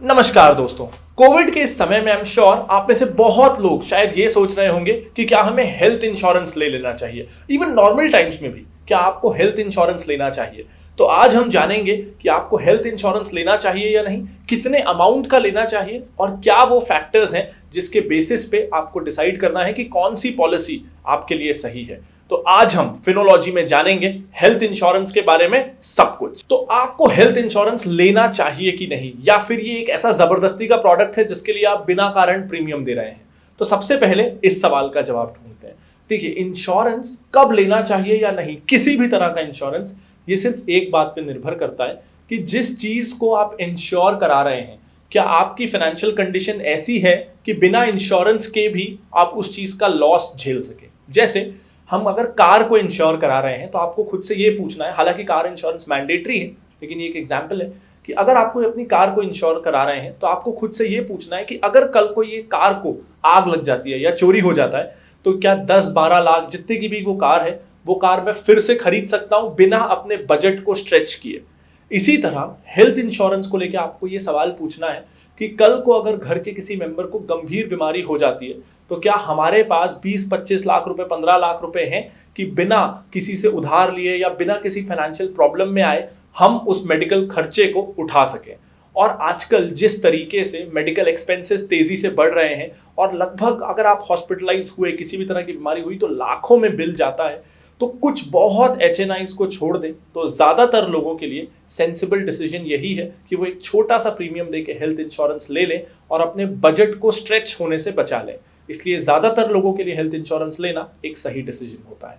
नमस्कार दोस्तों। कोविड के इस समय में आई एम श्योर आप में से बहुत लोग शायद ये सोच रहे होंगे कि क्या हमें हेल्थ इंश्योरेंस ले लेना चाहिए। इवन नॉर्मल टाइम्स में भी क्या आपको हेल्थ इंश्योरेंस लेना चाहिए। तो आज हम जानेंगे कि आपको हेल्थ इंश्योरेंस लेना चाहिए या नहीं, कितने अमाउंट का लेना चाहिए और क्या वो फैक्टर्स हैं जिसके बेसिस पे आपको डिसाइड करना है कि कौन सी पॉलिसी आपके लिए सही है। तो आज हम फिनोलॉजी में जानेंगे हेल्थ इंश्योरेंस के बारे में सब कुछ। तो आपको हेल्थ इंश्योरेंस लेना चाहिए कि नहीं, या फिर ये एक ऐसा जबरदस्ती का प्रोडक्ट है जिसके लिए आप बिना कारण प्रीमियम दे रहे हैं। तो सबसे पहले इस सवाल का जवाब ढूंढते हैं। देखिए, इंश्योरेंस कब लेना चाहिए या नहीं, किसी भी तरह का इंश्योरेंस, ये सिर्फ एक बात पे निर्भर करता है कि जिस चीज को आप इंश्योर करा रहे हैं, क्या आपकी फाइनेंशियल कंडीशन ऐसी है कि बिना इंश्योरेंस के भी आप उस चीज का लॉस झेल सके। जैसे हम अगर कार को इंश्योर करा रहे हैं तो आपको खुद से ये पूछना है, हालांकि कार इंश्योरेंस मैंडेटरी है, लेकिन ये एक एग्जांपल है कि अगर आपको अपनी कार को इंश्योर करा रहे हैं तो आपको खुद से ये पूछना है कि अगर कल को ये कार को आग लग जाती है या चोरी हो जाता है तो क्या 10-12 लाख जितने की भी वो कार है, वो कार मैं फिर से खरीद सकता हूं बिना अपने बजट को स्ट्रेच किए। इसी तरह हेल्थ इंश्योरेंस को लेकर आपको ये सवाल पूछना है कि कल को अगर घर के किसी मेंबर को गंभीर बीमारी हो जाती है तो क्या हमारे पास 20-25 लाख रुपए, 15 लाख रुपए हैं कि बिना किसी से उधार लिए या बिना किसी फाइनेंशियल प्रॉब्लम में आए हम उस मेडिकल खर्चे को उठा सकें। और आजकल जिस तरीके से मेडिकल एक्सपेंसेस तेजी से बढ़ रहे हैं और लगभग अगर आप हॉस्पिटलाइज हुए, किसी भी तरह की बीमारी हुई तो लाखों में बिल जाता है, तो कुछ बहुत एचएनआईज को छोड़ दें तो ज्यादातर लोगों के लिए सेंसिबल डिसीजन यही है कि वो एक छोटा सा प्रीमियम देके हेल्थ इंश्योरेंस ले लें और अपने बजट को स्ट्रेच होने से बचा लें। इसलिए ज्यादातर लोगों के लिए हेल्थ इंश्योरेंस लेना एक सही डिसीजन होता है।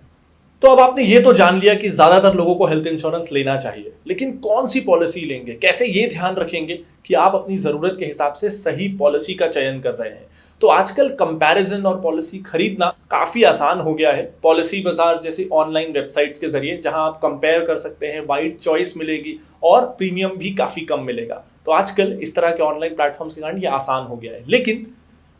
तो अब आपने ये तो जान लिया कि ज्यादातर लोगों को हेल्थ इंश्योरेंस लेना चाहिए, लेकिन कौन सी पॉलिसी लेंगे, कैसे ये ध्यान रखेंगे कि आप अपनी जरूरत के हिसाब से सही पॉलिसी का चयन कर रहे हैं। तो आजकल कंपैरिजन और पॉलिसी खरीदना काफी आसान हो गया है। पॉलिसी बाजार जैसी ऑनलाइन वेबसाइट्स के जरिए, जहां आप कंपेयर कर सकते हैं, वाइड चॉइस मिलेगी और प्रीमियम भी काफी कम मिलेगा। तो आजकल इस तरह के ऑनलाइन प्लेटफॉर्म्स के कारण ये आसान हो गया है, लेकिन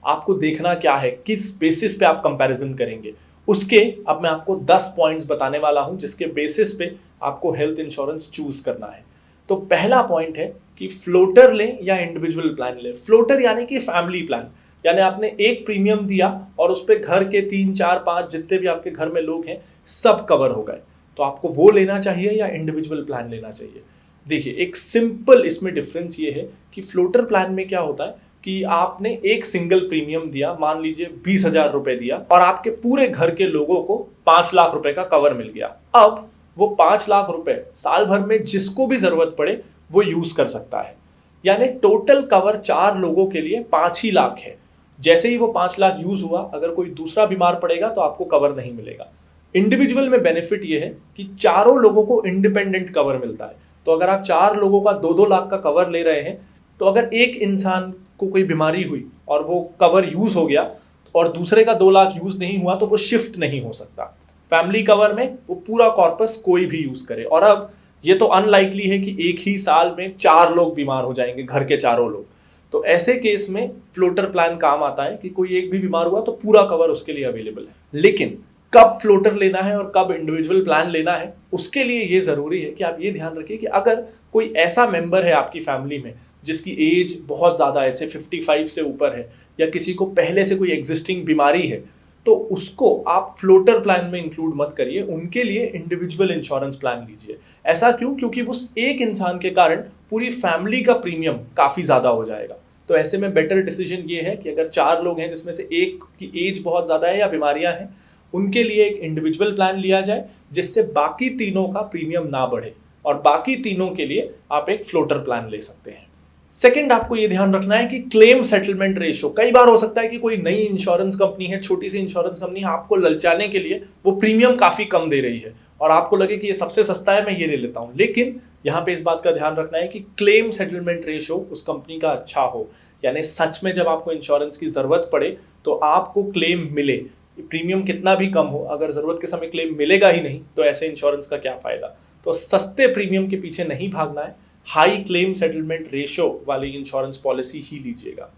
आपको देखना क्या है, किस बेसिस पे आप कंपैरिजन करेंगे। उसके अब मैं आपको 10 पॉइंट्स बताने वाला हूं जिसके बेसिस पे आपको हेल्थ इंश्योरेंस चूज करना है। तो पहला पॉइंट है कि फ्लोटर लें या इंडिविजुअल प्लान लें। फ्लोटर यानी कि फैमिली प्लान, यानी आपने एक प्रीमियम दिया और उस पर घर के 3-4-5 जितने भी आपके घर में लोग हैं सब कवर हो गए। तो आपको वो लेना चाहिए या इंडिविजुअल प्लान लेना चाहिए। देखिए, एक सिंपल इसमें डिफरेंस ये है कि फ्लोटर प्लान में क्या होता है कि आपने एक सिंगल प्रीमियम दिया, मान लीजिए 20,000 रुपए दिया, और आपके पूरे घर के लोगों को 5 लाख रुपए का कवर मिल गया। अब वो 5 लाख रुपए साल भर में जिसको भी जरूरत पड़े वो यूज कर सकता है। यानी टोटल कवर 4 लोगों के लिए 5 ही लाख है। जैसे ही वो 5 लाख यूज हुआ, अगर कोई दूसरा बीमार पड़ेगा तो आपको कवर नहीं मिलेगा। इंडिविजुअल में बेनिफिट ये है कि चारों लोगों को इंडिपेंडेंट कवर मिलता है। तो अगर आप 4 लोगों का 2-2 लाख का कवर ले रहे हैं, तो अगर एक इंसान को कोई बीमारी हुई और वो कवर यूज हो गया और दूसरे का 2 लाख यूज नहीं हुआ तो वो शिफ्ट नहीं हो सकता। फैमिली कवर में वो पूरा कॉर्पस कोई भी यूज करे। और अब ये तो अनलाइकली है कि एक ही साल में 4 लोग बीमार हो जाएंगे, घर के चारों लोग। तो ऐसे केस में फ्लोटर प्लान काम आता है कि कोई एक भी बीमार हुआ तो पूरा कवर उसके लिए अवेलेबल है। लेकिन कब फ्लोटर लेना है और कब इंडिविजुअल प्लान लेना है, उसके लिए ये जरूरी है कि आप ये ध्यान रखिए कि अगर कोई ऐसा मेंबर है आपकी फैमिली में जिसकी एज बहुत ज्यादा है, 55 से ऊपर है, या किसी को पहले से कोई एग्जिस्टिंग बीमारी है, तो उसको आप फ्लोटर प्लान में इंक्लूड मत करिए। उनके लिए इंडिविजुअल इंश्योरेंस प्लान लीजिए। ऐसा क्यों? क्योंकि उस एक इंसान के कारण पूरी फैमिली का प्रीमियम काफी ज्यादा हो जाएगा। तो ऐसे में बेटर डिसीजन ये है कि अगर 4 लोग हैं जिसमें से एक की एज बहुत ज्यादा है या बीमारियां हैं, उनके लिए एक इंडिविजुअल प्लान लिया जाए जिससे बाकी तीनों का प्रीमियम ना बढ़े, और बाकी तीनों के लिए आप एक फ्लोटर प्लान ले सकते हैं। सेकंड, आपको यह ध्यान रखना है कि क्लेम सेटलमेंट रेशियो, कई बार हो सकता है कि कोई नई इंश्योरेंस कंपनी है, छोटी सी इंश्योरेंस कंपनी है, आपको ललचाने के लिए वो प्रीमियम काफी कम दे रही है और आपको लगे कि ये सबसे सस्ता है, मैं ये ले लेता हूं। लेकिन यहां पे इस बात का ध्यान रखना है कि क्लेम सेटलमेंट रेशियो उस कंपनी का अच्छा हो, यानी सच में जब आपको इंश्योरेंस की जरूरत पड़े तो आपको क्लेम मिले। प्रीमियम कितना भी कम हो, अगर जरूरत के समय क्लेम मिलेगा ही नहीं तो ऐसे इंश्योरेंस का क्या फायदा। तो सस्ते प्रीमियम के पीछे नहीं भागना है, हाई क्लेम सेटलमेंट रेशियो वाली इंश्योरेंस पॉलिसी ही लीजिएगा।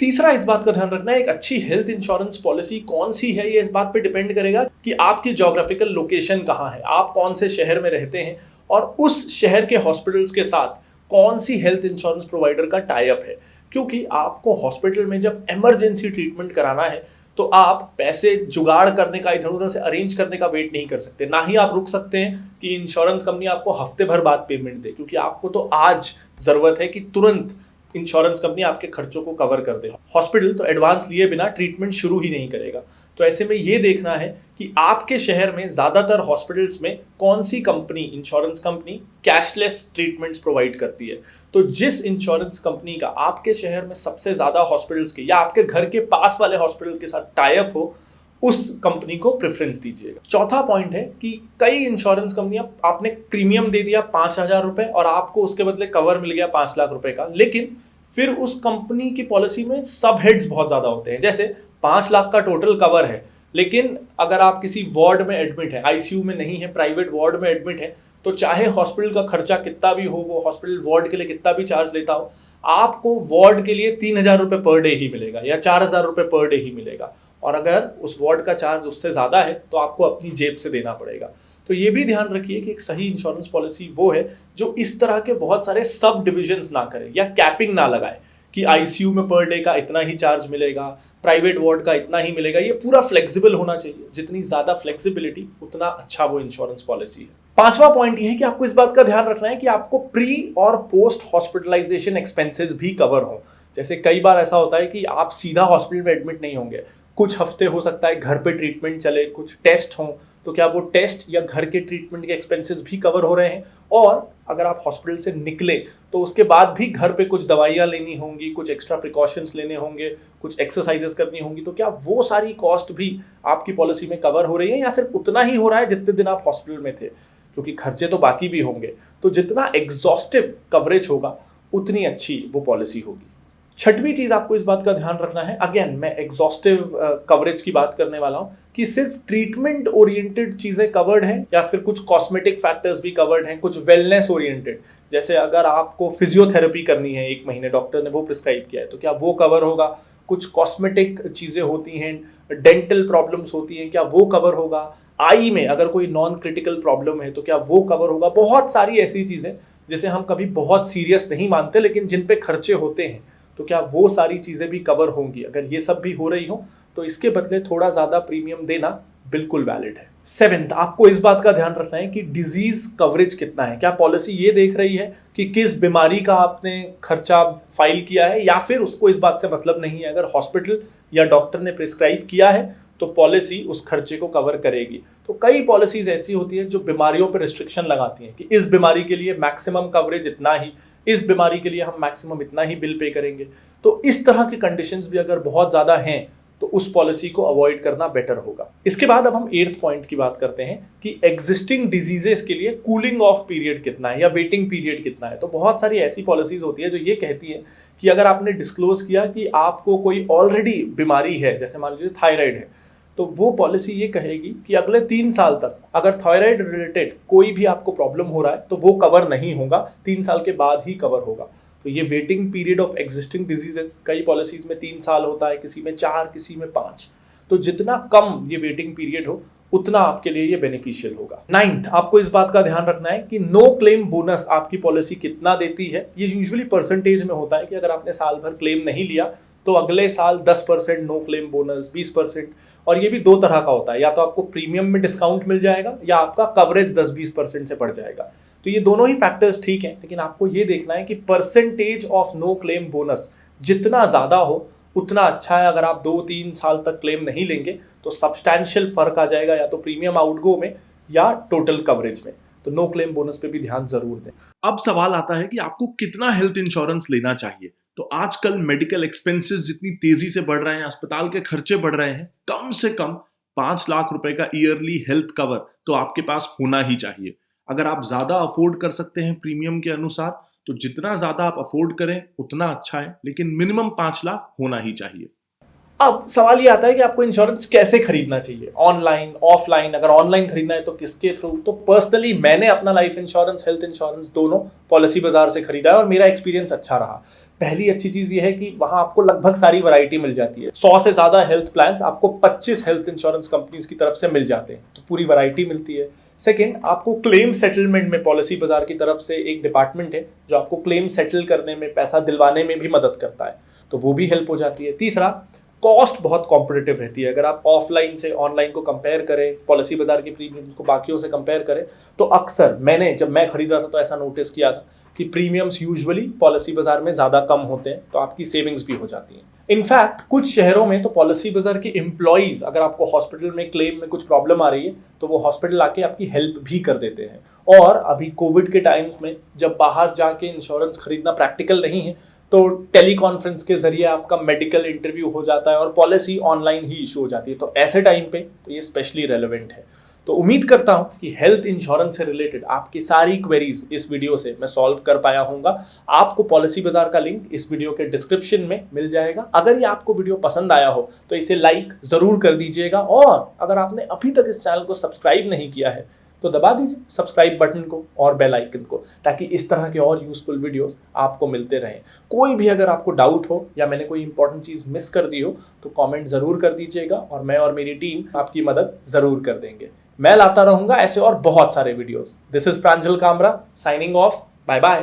तीसरा, इस बात का ध्यान रखना है एक अच्छी हेल्थ इंश्योरेंस पॉलिसी कौन सी है, ये इस बात पे डिपेंड करेगा कि आपकी ज्योग्राफिकल लोकेशन कहाँ है, आप कौन से शहर में रहते हैं और उस शहर के हॉस्पिटल्स के साथ कौन सी हेल्थ इंश्योरेंस प्रोवाइडर का टाई अप है, क्योंकि आपको हॉस्पिटल में जब इमरजेंसी ट्रीटमेंट कराना है तो आप पैसे जुगाड़ करने का, इधर उधर से अरेंज करने का वेट नहीं कर सकते। ना ही आप रुक सकते हैं कि इंश्योरेंस कंपनी आपको हफ्ते भर बाद पेमेंट दे, क्योंकि आपको तो आज जरूरत है कि तुरंत इंश्योरेंस कंपनी आपके खर्चों को कवर कर दे। हॉस्पिटल तो एडवांस लिए बिना ट्रीटमेंट शुरू ही नहीं करेगा। तो ऐसे में ये देखना है कि आपके शहर में ज्यादातर हॉस्पिटल्स में कौन सी company, insurance company cashless treatments provide करती है। तो जिस इंश्योरेंस कंपनी का आपके शहर में सबसे ज्यादा हॉस्पिटल्स के या आपके घर के पास वाले हॉस्पिटल के साथ टाई अप हो, उस कंपनी को प्रेफरेंस दीजिएगा। चौथा पॉइंट है कि कई इंश्योरेंस कंपनियां, आपने प्रीमियम दे दिया 5,000 रुपए और आपको उसके बदले कवर मिल गया 5 लाख रुपए का, लेकिन फिर उस कंपनी की पॉलिसी में सब हेड्स बहुत ज्यादा होते हैं। जैसे 5 लाख का टोटल कवर है, लेकिन अगर आप किसी वार्ड में एडमिट है, आईसीयू में नहीं है, प्राइवेट वार्ड में एडमिट है, तो चाहे हॉस्पिटल का खर्चा कितना भी हो, वो हॉस्पिटल वार्ड के लिए कितना भी चार्ज लेता हो, आपको वार्ड के लिए 3,000 रुपए पर डे ही मिलेगा या 4,000 रुपए पर डे ही मिलेगा। और अगर उस वार्ड का चार्ज उससे ज्यादा है तो आपको अपनी जेब से देना पड़ेगा। तो ये भी ध्यान रखिए कि एक सही इंश्योरेंस पॉलिसी वो है जो इस तरह के बहुत सारे सब डिविजन्स ना करे या कैपिंग ना लगाए कि आईसीयू में पर डे का इतना ही चार्ज मिलेगा, प्राइवेट वार्ड का इतना ही मिलेगा। ये पूरा फ्लेक्सिबल होना चाहिए। जितनी ज्यादा फ्लेक्सिबिलिटी उतना अच्छा वो इंश्योरेंस पॉलिसी है। पांचवा पॉइंट ये है कि आपको इस बात का ध्यान रखना है कि आपको प्री और पोस्ट हॉस्पिटलाइजेशन एक्सपेंसेस भी कवर हो। जैसे कई बार ऐसा होता है कि आप सीधा हॉस्पिटल में एडमिट नहीं होंगे, कुछ हफ्ते हो सकता है घर पे ट्रीटमेंट चले, कुछ टेस्ट हों, तो क्या वो टेस्ट या घर के ट्रीटमेंट के एक्सपेंसेस भी कवर हो रहे हैं। और अगर आप हॉस्पिटल से निकले तो उसके बाद भी घर पे कुछ दवाइयाँ लेनी होंगी, कुछ एक्स्ट्रा प्रिकॉशंस लेने होंगे, कुछ एक्सरसाइजेस करनी होंगी, तो क्या वो सारी कॉस्ट भी आपकी पॉलिसी में कवर हो रही है या सिर्फ उतना ही हो रहा है जितने दिन आप हॉस्पिटल में थे, क्योंकि खर्चे तो बाकी भी होंगे। तो जितना एग्जॉस्टिव कवरेज होगा उतनी अच्छी वो पॉलिसी होगी। छठवीं चीज आपको इस बात का ध्यान रखना है, अगेन मैं एग्जॉस्टिव कवरेज की बात करने वाला हूं, कि सिर्फ ट्रीटमेंट ओरिएंटेड चीजें कवर्ड हैं या फिर कुछ कॉस्मेटिक फैक्टर्स भी कवर्ड हैं, कुछ वेलनेस ओरिएंटेड। जैसे अगर आपको फिजियोथेरेपी करनी है 1 महीने, डॉक्टर ने वो प्रिस्क्राइब किया है, तो क्या वो कवर होगा। कुछ कॉस्मेटिक चीजें होती हैं, डेंटल प्रॉब्लम्स होती हैं, क्या वो कवर होगा। आई में अगर कोई नॉन क्रिटिकल प्रॉब्लम है तो क्या वो कवर होगा। बहुत सारी ऐसी चीजें जिसे हम कभी बहुत सीरियस नहीं मानते लेकिन जिन पे खर्चे होते हैं, तो क्या वो सारी चीजें भी कवर होंगी। अगर ये सब भी हो रही हो तो इसके बदले थोड़ा ज्यादा प्रीमियम देना बिल्कुल वैलिड है। 7th, आपको इस बात का ध्यान रखना है कि डिजीज कवरेज कितना है। क्या पॉलिसी ये देख रही है कि किस बीमारी का आपने खर्चा फाइल किया है, या फिर उसको इस बात से मतलब नहीं है, अगर हॉस्पिटल या डॉक्टर ने प्रिस्क्राइब किया है तो पॉलिसी उस खर्चे को कवर करेगी। तो कई पॉलिसीज ऐसी होती है जो बीमारियों पर रिस्ट्रिक्शन लगाती हैं कि इस बीमारी के लिए मैक्सिमम कवरेज इतना ही, इस बीमारी के लिए हम मैक्सिमम इतना ही बिल पे करेंगे। तो इस तरह की कंडीशंस भी अगर बहुत ज्यादा हैं तो उस पॉलिसी को अवॉइड करना बेटर होगा। इसके बाद अब हम 8th पॉइंट की बात करते हैं कि एग्जिस्टिंग डिजीजेस के लिए कूलिंग ऑफ पीरियड कितना है या वेटिंग पीरियड कितना है। तो बहुत सारी ऐसी पॉलिसीज होती है जो ये कहती है कि अगर आपने डिस्क्लोज किया कि आपको कोई ऑलरेडी बीमारी है, जैसे मान लीजिए थायराइड है, तो वो पॉलिसी ये कहेगी कि अगले 3 साल तक अगर थायराइड रिलेटेड कोई भी आपको प्रॉब्लम हो रहा है तो वो कवर नहीं होगा, 3 साल के बाद ही कवर होगा। तो ये waiting period of existing diseases कई पॉलिसीज में 3 साल होता है, किसी में 4, किसी में 5। तो जितना कम ये वेटिंग पीरियड हो उतना आपके लिए ये बेनिफिशियल होगा। 9th, आपको इस बात का ध्यान रखना है कि नो क्लेम बोनस आपकी पॉलिसी कितना देती है। ये यूजुअली परसेंटेज में होता है कि अगर आपने साल भर क्लेम नहीं लिया तो अगले साल 10% नो क्लेम बोनस, 20%। और ये भी 2 तरह का होता है, या तो आपको प्रीमियम में डिस्काउंट मिल जाएगा या आपका कवरेज 10-20% से बढ़ जाएगा। तो ये दोनों ही फैक्टर्स ठीक हैं, लेकिन आपको ये देखना है कि percentage of no claim bonus जितना ज्यादा हो उतना अच्छा है। अगर आप 2-3 साल तक क्लेम नहीं लेंगे तो सब्सटैंशियल फर्क आ जाएगा या तो प्रीमियम आउटगो में या टोटल कवरेज में। तो नो क्लेम बोनस पे भी ध्यान जरूर दें। अब सवाल आता है कि आपको कितना हेल्थ इंश्योरेंस लेना चाहिए। तो आजकल मेडिकल एक्सपेंसेस जितनी तेजी से बढ़ रहे हैं, अस्पताल के खर्चे बढ़ रहे हैं, कम से कम 5 लाख रुपए का ईयरली हेल्थ कवर तो आपके पास होना ही चाहिए। अगर आप ज्यादा अफोर्ड कर सकते हैं प्रीमियम के अनुसार तो जितना ज्यादा आप अफोर्ड करें उतना अच्छा है, लेकिन मिनिमम 5 लाख होना ही चाहिए। अब सवाल ये आता है कि आपको इंश्योरेंस कैसे खरीदना चाहिए, ऑनलाइन, ऑफलाइन। अगर ऑनलाइन खरीदना है तो किसके थ्रू। तो पर्सनली मैंने अपना लाइफ इंश्योरेंस, हेल्थ इंश्योरेंस दोनों पॉलिसी बाजार से खरीदा है और मेरा एक्सपीरियंस अच्छा रहा। पहली अच्छी चीज ये है कि वहां आपको लगभग सारी वैरायटी मिल जाती है। 100 से ज्यादा हेल्थ प्लान्स आपको 25 हेल्थ इंश्योरेंस कंपनीज की तरफ से मिल जाते हैं, तो पूरी वैरायटी मिलती है। सेकंड, आपको क्लेम सेटलमेंट में पॉलिसी बाजार की तरफ से एक डिपार्टमेंट है जो आपको क्लेम सेटल करने में, पैसा दिलवाने में भी मदद करता है, तो वो भी हेल्प हो जाती है। तीसरा, कॉस्ट बहुत कॉम्पिटिटिव रहती है। अगर आप ऑफलाइन से ऑनलाइन को कंपेयर करें, पॉलिसी बाजार के प्रीमियम्स को बाकियों से कंपेयर करें, तो अक्सर जब मैं खरीद रहा था तो ऐसा नोटिस किया था कि प्रीमियम्स यूजुअली पॉलिसी बाजार में ज़्यादा कम होते हैं, तो आपकी सेविंग्स भी हो जाती हैं। इनफैक्ट कुछ शहरों में तो पॉलिसी बाजार के एम्प्लॉइज, अगर आपको हॉस्पिटल में क्लेम में कुछ प्रॉब्लम आ रही है तो वो हॉस्पिटल आके आपकी हेल्प भी कर देते हैं। और अभी कोविड के टाइम्स में जब बाहर जाके इंश्योरेंस खरीदना प्रैक्टिकल नहीं है, तो टेली कॉन्फ्रेंस के जरिए आपका मेडिकल इंटरव्यू हो जाता है और पॉलिसी ऑनलाइन ही इशू हो जाती है। तो ऐसे टाइम पे तो ये स्पेशली रेलेवेंट है। तो उम्मीद करता हूं कि हेल्थ इंश्योरेंस से रिलेटेड आपकी सारी क्वेरीज इस वीडियो से मैं सॉल्व कर पाया हूंगा। आपको पॉलिसी बाजार का लिंक इस वीडियो के डिस्क्रिप्शन में मिल जाएगा। अगर ये आपको वीडियो पसंद आया हो तो इसे लाइक जरूर कर दीजिएगा, और अगर आपने अभी तक इस चैनल को सब्सक्राइब नहीं किया है तो दबा दीजिए सब्सक्राइब बटन को और बेल आइकन को, ताकि इस तरह के और यूजफुल वीडियोस आपको मिलते रहें। कोई भी अगर आपको डाउट हो या मैंने कोई इंपॉर्टेंट चीज मिस कर दी हो तो कमेंट जरूर कर दीजिएगा, और मैं और मेरी टीम आपकी मदद जरूर कर देंगे। मैं लाता रहूंगा ऐसे और बहुत सारे videos. This is Pranjal Kamra signing off. Bye bye.